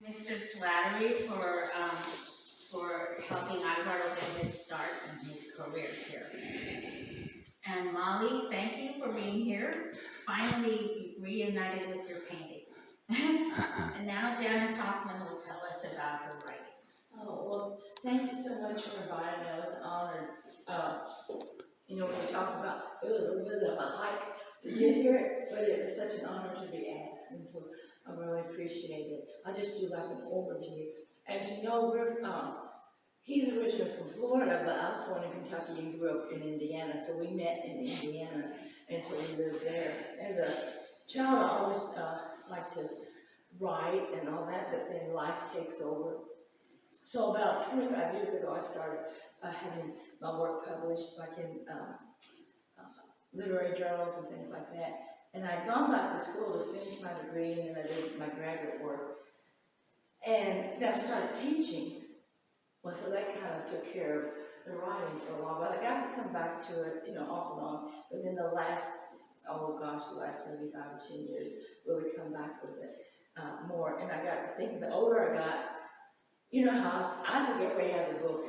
Mr. Slattery for helping Alvaro get his start in his career here. And Molly, thank you for being here. Finally reunited with your painting. And now Janice Hoffman will tell us about her writing. Oh, well, thank you so much for inviting me. I was honored. When you talk about, it was a little bit of a hike to get here, but it was such an honor to be asked, and so I really appreciate it. I'll just do like an overview. As you know, he's originally from Florida, but I was born in Kentucky and grew up in Indiana, so we met in Indiana, and so we lived there. As a child, I always liked to write and all that, but then life takes over. So about 25 years ago, I started having my work published, like in literary journals and things like that. And I'd gone back to school to finish my degree, and then I did my graduate work. And then I started teaching. Well, so that kind of took care of the writing for a while, but I got to come back to it, off and on. But then the last maybe 5 or 10 years, really come back with it more. And I got to thinking, the older I got, you know how I think everybody has a book.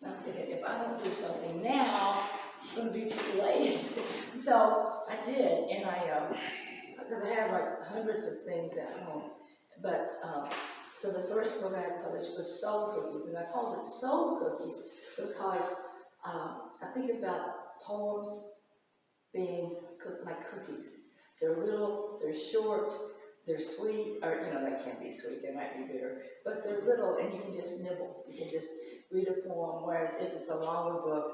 And I'm thinking, if I don't do something now, it's going to be too late. So I did, and because I have like hundreds of things at home. But so the first book I had published was Soul Cookies, and I called it Soul Cookies because I think about poems being like cookies. They're little, they're short, they're sweet, or they can't be sweet, they might be bitter, but they're little and you can just nibble. You can just read a poem, whereas if it's a longer book,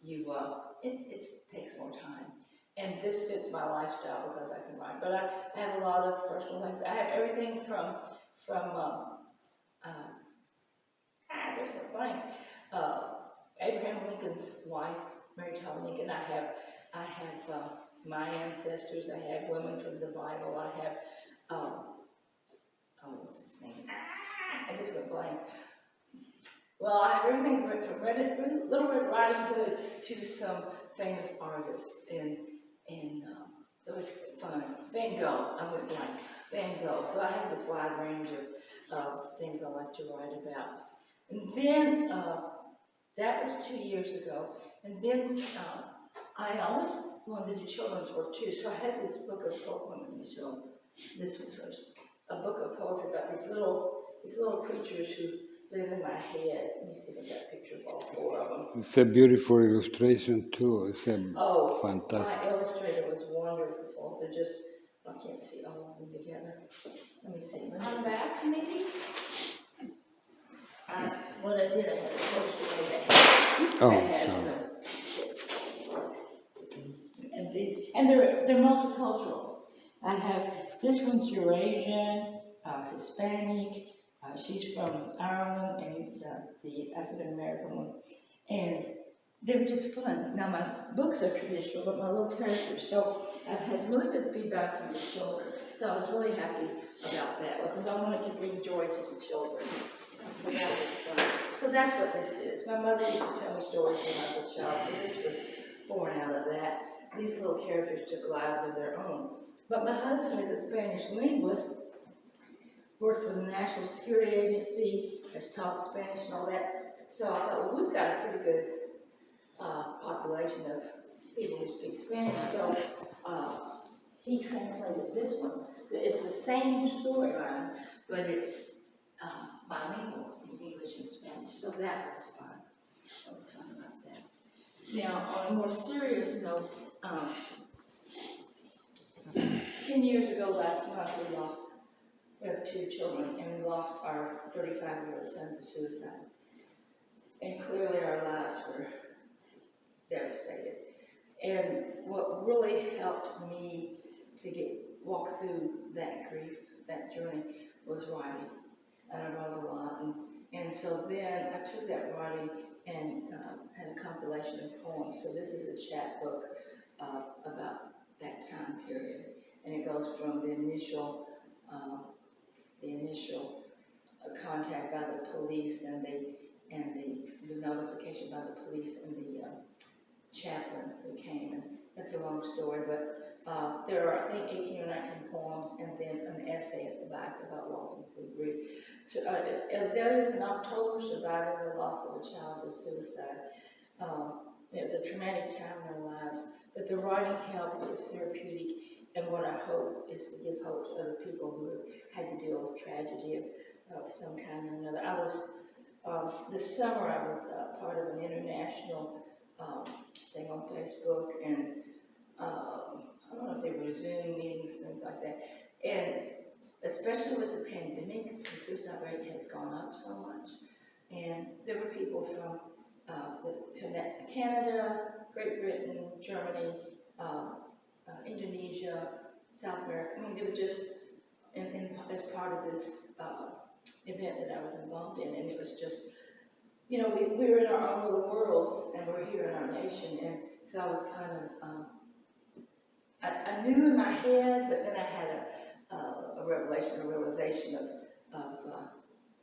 it takes more time. And this fits my lifestyle because I can write. But I have a lot of personal things. I have everything from I guess we're blank. Abraham Lincoln's wife, Mary Todd Lincoln. I have my ancestors. I have women from the Bible. I have what's his name? I just went blank. Well, I have everything from Little Red Riding Hood to some famous artists, and so it's fun. Van Gogh, I went blank. Van Gogh. So I have this wide range of things I like to write about. And then that was 2 years ago. And then I always wanted to do children's work too. So I had this book of poetry. Let me show this one first. A book of poetry about these little creatures who live in my head. Let me see if I got pictures of all 4 of them. It's a beautiful illustration too. It's fantastic. My illustrator was wonderful. They're just, I can't see all of them together. Let me see. On the back, maybe? What I did, I had a poster made that has them. And they're multicultural. I have, this one's Eurasian, Hispanic, she's from Ireland, and the African American one. And they were just fun. Now my books are traditional, but my little characters. So I've had really good feedback from the children. So I was really happy about that because I wanted to bring joy to the children. So that was fun. So that's what this is. My mother used to tell me stories when I was a child, so this was born out of that. These little characters took lives of their own. But my husband is a Spanish linguist, worked for the National Security Agency, has taught Spanish and all that. So I thought, well, we've got a pretty good population of people who speak Spanish. So he translated this one. It's the same storyline, but it's bilingual in English and Spanish. So that was fun. I was fun about that. Now, on a more serious note, 10 years ago last month, we have 2 children, and we lost our 35-year-old son to suicide. And clearly our lives were devastated. And what really helped me to walk through that grief, that journey, was writing. And I wrote a lot. And so then I took that writing and had a compilation of poems. So this is a chapbook about that time period. And it goes from the initial contact by the police and the notification by the police and the chaplain who came. And that's a long story, but there are, I think, 18 or 19 poems, and then an essay at the back about walking through grief. So, Azaleas in October, surviving the loss of a child to suicide. It's a traumatic time in their lives, but the writing helped, it's therapeutic, and what I hope is to give hope to other people who had to deal with tragedy of some kind or another. I was, this summer I was part of an international thing on Facebook, and I don't know if they were Zoom meetings, things like that, and especially with the pandemic, the suicide rate has gone up so much, and there were people from Canada, Great Britain, Germany, Indonesia, South America. I mean, they were just as part of this event that I was involved in, and it was just, you know, we were in our own little worlds, and we're here in our nation, and so I was kind of, I knew in my head, but then I had a revelation, a realization of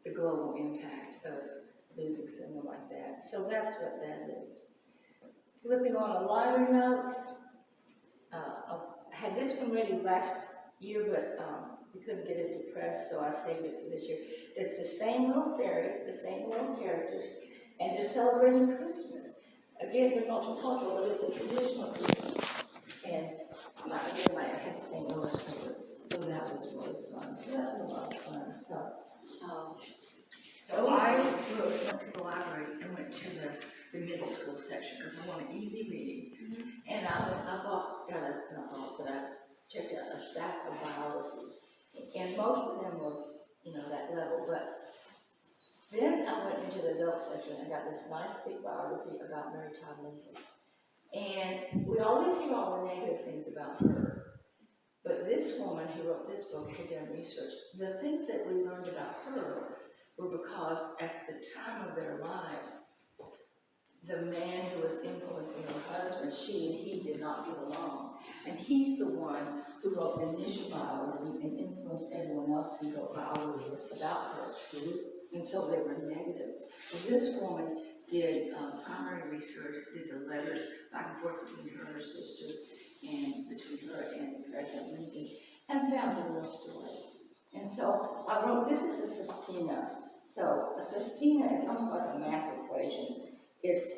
the global impact of losing someone like that. So that's what that is. Flipping on a lighter note, I had this one ready last year, but we couldn't get it to press, so I saved it for this year. It's the same little fairies, the same little characters, and they're celebrating Christmas. Again, they're multicultural, but it's a traditional Christmas. And I had the same illustrator, so that was really fun. So that was a lot of fun. So I went to the library and went to the middle school section because I wanted easy reading. And I checked out a stack of biographies, and most of them were, you know, that level. But then I went into the adult section and got this nice big biography about Mary Todd Lincoln. And we always hear all the negative things about her. But this woman who wrote this book had done research. The things that we learned about her were because at the time of their lives, the man who was influencing her husband, she and he did not get along. And he's the one who wrote the initial biography and influenced everyone else who wrote biographies about her. And so they were negative. So this woman did primary research, did the letters back and forth between her and her sister, and between her and President Lincoln, and found the real story. And so I wrote, this is a sestina. So a sestina is almost like a math equation. It's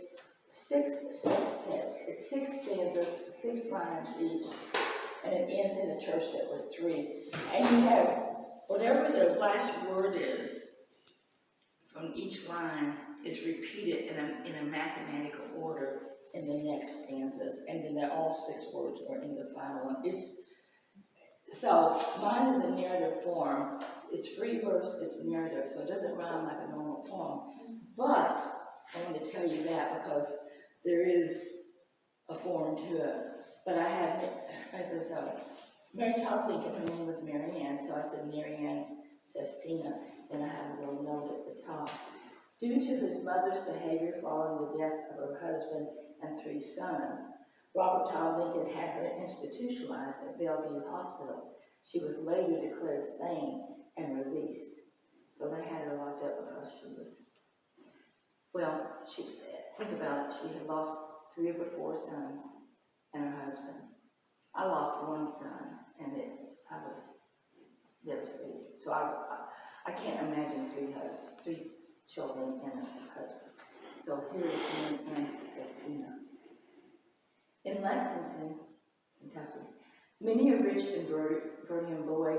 six sextets, it's 6 stanzas, 6 lines each, and it ends in a church set with 3. And you have whatever the last word is from each line is repeated in a mathematical order in the next stanzas, and then all 6 words are in the final one. So mine is a narrative form. It's free verse, it's narrative, so it doesn't rhyme like a normal poem. But I want to tell you that because there is a form to it. But I had this Mary Todd Lincoln, her name was Mary Ann, so I said Mary Ann's Sestina, and I had a little note at the top. Due to his mother's behavior following the death of her husband and 3 sons, Robert Todd Lincoln had her institutionalized at Bellevue Hospital. She was later declared sane and released. So they had her locked up because she was, well, think about it, she had lost 3 of her 4 sons and her husband. I lost 1 son, and I was devastated. So I can't imagine 3 children and a husband. So here is Nancy Sestina. In Lexington, Kentucky, many a rich Verdian boy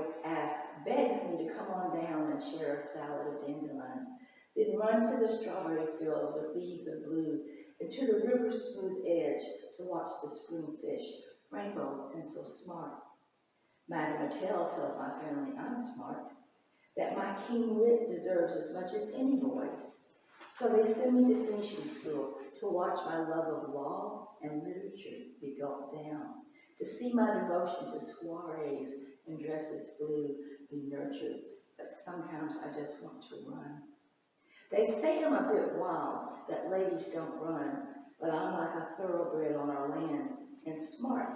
begs me to come on down and share a salad of dandelions, then run to the strawberry fields with leaves of blue, and to the river's smooth edge to watch the spring fish, rainbow and so smart. Madame Attell tells my family I'm smart, that my keen wit deserves as much as any boy's. So they send me to finishing school to watch my love of law and literature be gulped down, to see my devotion to soirees and dresses blue be nurtured, but sometimes I just want to run. They say I'm a bit wild, that ladies don't run, but I'm like a thoroughbred on our land, and smart.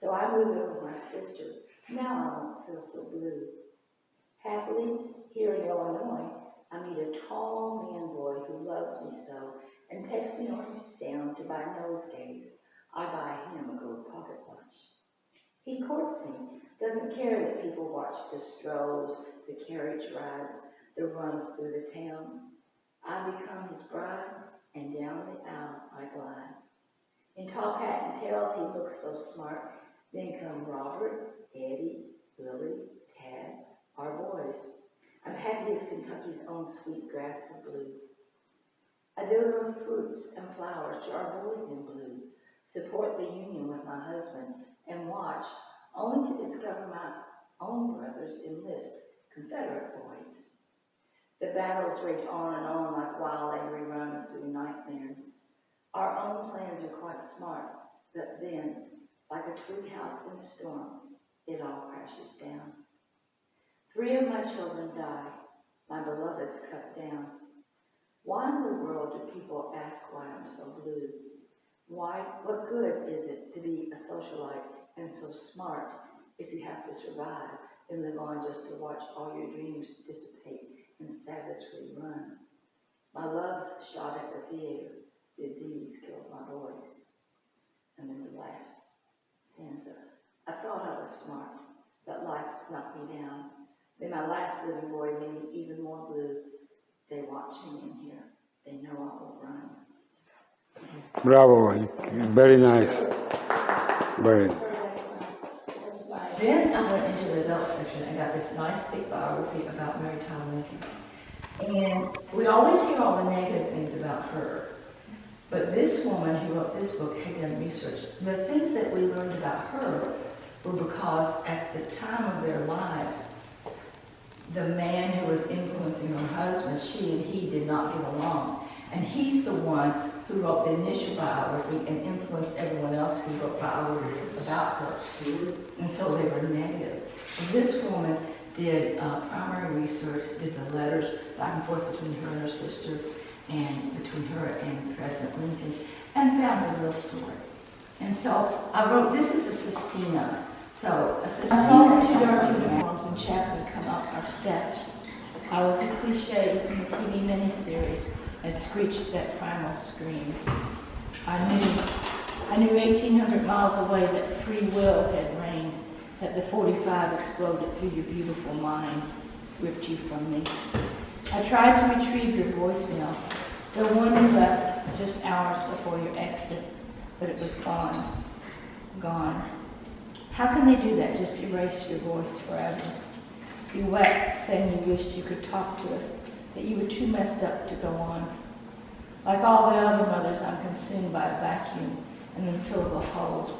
So I move in with my sister. Now I won't feel so blue. Happily, here in Illinois, I meet a tall man boy who loves me so and takes me on down to buy nosegays. I buy him a gold pocket watch. He courts me, doesn't care that people watch the strolls, the carriage rides, the runs through the town. I become his bride, and down the aisle I glide. In top hat and tails he looks so smart. Then come Robert, Eddie, Willie, Tad, our boys. I'm happy as Kentucky's own sweet grass of blue. I deliver fruits and flowers to our boys in blue, support the union with my husband, and watch, only to discover my own brothers enlist Confederate boys. The battles rage on and on like wild angry runs through nightmares. Our own plans are quite smart, but then, like a treehouse in a storm, it all crashes down. 3 of my children die, my beloveds cut down. Why in the world do people ask why I'm so blue? Why, what good is it to be a socialite and so smart if you have to survive and live on just to watch all your dreams dissipate and savagely run? My love's shot at the theater, disease kills my boys. And then the last stanza. I thought I was smart, but life knocked me down. Then my last living boy made me even more blue. They watch me in here. They know I will run. Bravo, very nice. Very. Then I went into the adult section and got this nice big biography about Mary Tyler Lincoln. And we always hear all the negative things about her. But this woman who wrote this book had done research. The things that we learned about her were because at the time of their lives, the man who was influencing her husband, she and he did not get along. And he's the one who wrote the initial biography and influenced everyone else who wrote biographies about her. And so they were negative. And this woman did primary research, did the letters back and forth between her and her sister, and between her and President Lincoln, and found the real story. And so I wrote, this is a sestina. So a sestina. I saw the 2 dark uniforms and chaplain come up our steps. I was a cliche from the TV miniseries and screeched that primal scream. I knew 1,800 miles away that free will had reigned, that the 45 exploded through your beautiful mind, ripped you from me. I tried to retrieve your voicemail, the one you left just hours before your exit, but it was gone. Gone. How can they do that, just erase your voice forever? You wept, saying you wished you could talk to us, that you were too messed up to go on. Like all the other mothers, I'm consumed by a vacuum and then fill of a hole.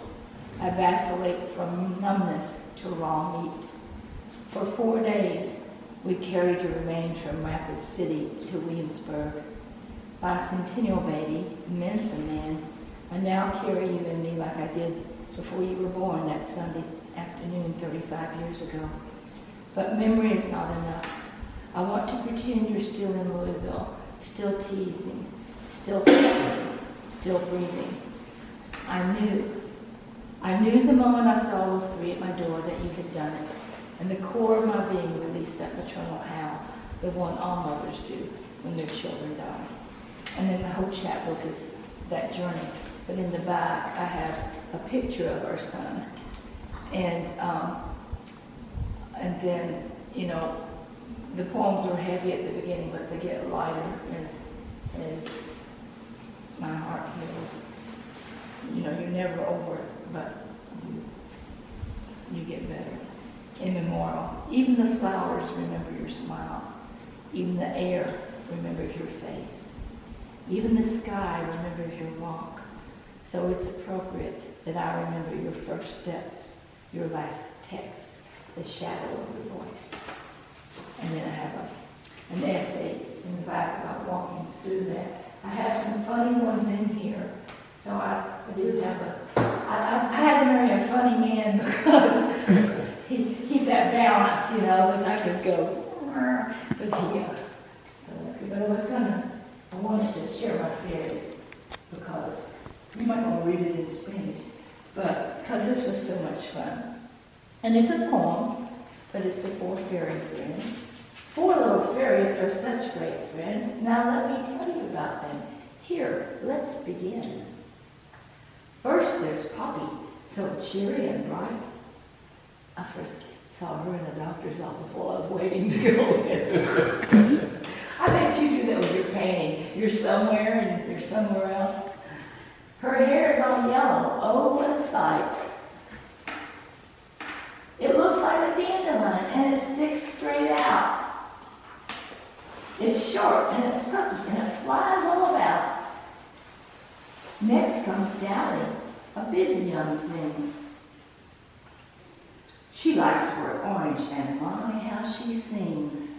I vacillate from numbness to raw meat. For 4 days, we carried your remains from Rapid City to Williamsburg. Bicentennial baby, Mensa man, I now carry you in me like I did before you were born that Sunday afternoon 35 years ago. But memory is not enough. I want to pretend you're still in Louisville, still teasing, still suffering, still breathing. I knew the moment I saw those 3 at my door that you had done it. And the core of my being released that maternal howl, the one all mothers do when their children die. And then the whole chapbook is that journey. But in the back, I have a picture of our son. And then, you know, the poems are heavy at the beginning, but they get lighter as my heart heals. You know, you're never over it, but you get better. Immemorial. Even the flowers remember your smile. Even the air remembers your face. Even the sky remembers your walk. So it's appropriate that I remember your first steps, your last text, the shadow of your voice. And then I have an essay in the back about walking through that. I have some funny ones in here. So I do have I had to marry a funny man because he's that balance, you know, because I could go, but so that's good. But I wanted to share my fears because you might want to read it in Spanish, but because this was so much fun. And it's a poem, but it's the 4 fairy friends. 4 little fairies are such great friends. Now let me tell you about them. Here, let's begin. First there's Poppy, so cheery and bright. saw her in the doctor's office while I was waiting to go in. I bet you do that with your painting. You're somewhere and you're somewhere else. Her hair is all yellow. Oh, what a sight. It looks like a dandelion and it sticks straight out. It's short and it's purple and it flies all about. Next comes Dally, a busy young thing. She likes to wear orange and my, how she sings.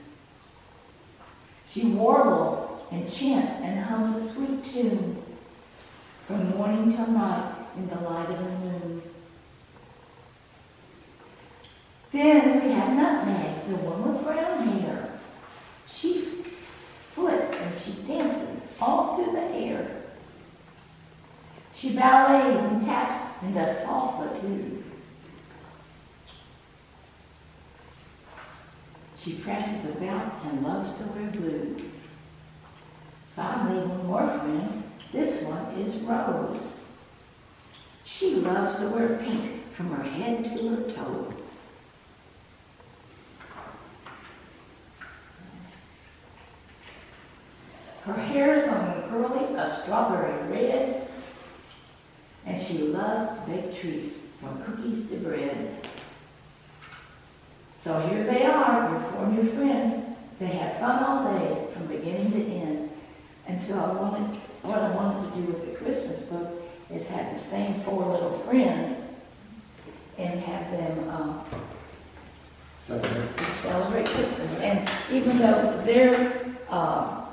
She warbles and chants and hums a sweet tune from morning till night in the light of the moon. Then we have Nutmeg, the one with brown hair. She flits and she dances all through the air. She ballets and taps and does salsa too. She prances about and loves to wear blue. Finally, one more friend. This one is Rose. She loves to wear pink from her head to her toes. Her hair is long and curly, a strawberry red, and she loves to bake treats from cookies to bread. So here they are, your 4 new friends. They had fun all day from beginning to end. And so what I wanted to do with the Christmas book is have the same 4 little friends and have them celebrate Christmas. And even though they're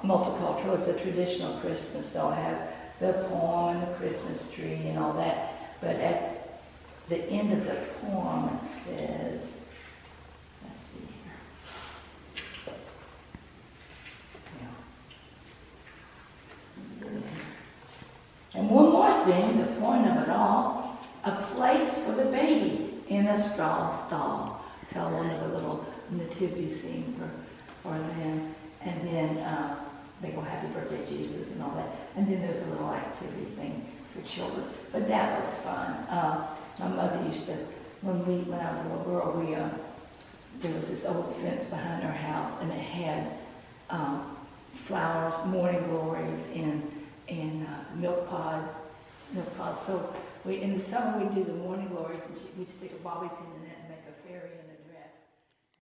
multicultural, it's a traditional Christmas, they'll have the poem and the Christmas tree and all that. But at the end of the poem it says, let's see here. Yeah. And one more thing, the point of it all, a place for the baby in a straw stall. So I wanted a little nativity scene for them. And then they go happy birthday Jesus and all that. And then there's a little activity thing for children. But that was fun. My mother used to, when I was a little girl, there was this old fence behind our house and it had flowers, morning glories, and milk pods. So in the summer we'd do the morning glories and we'd stick a bobby pin in it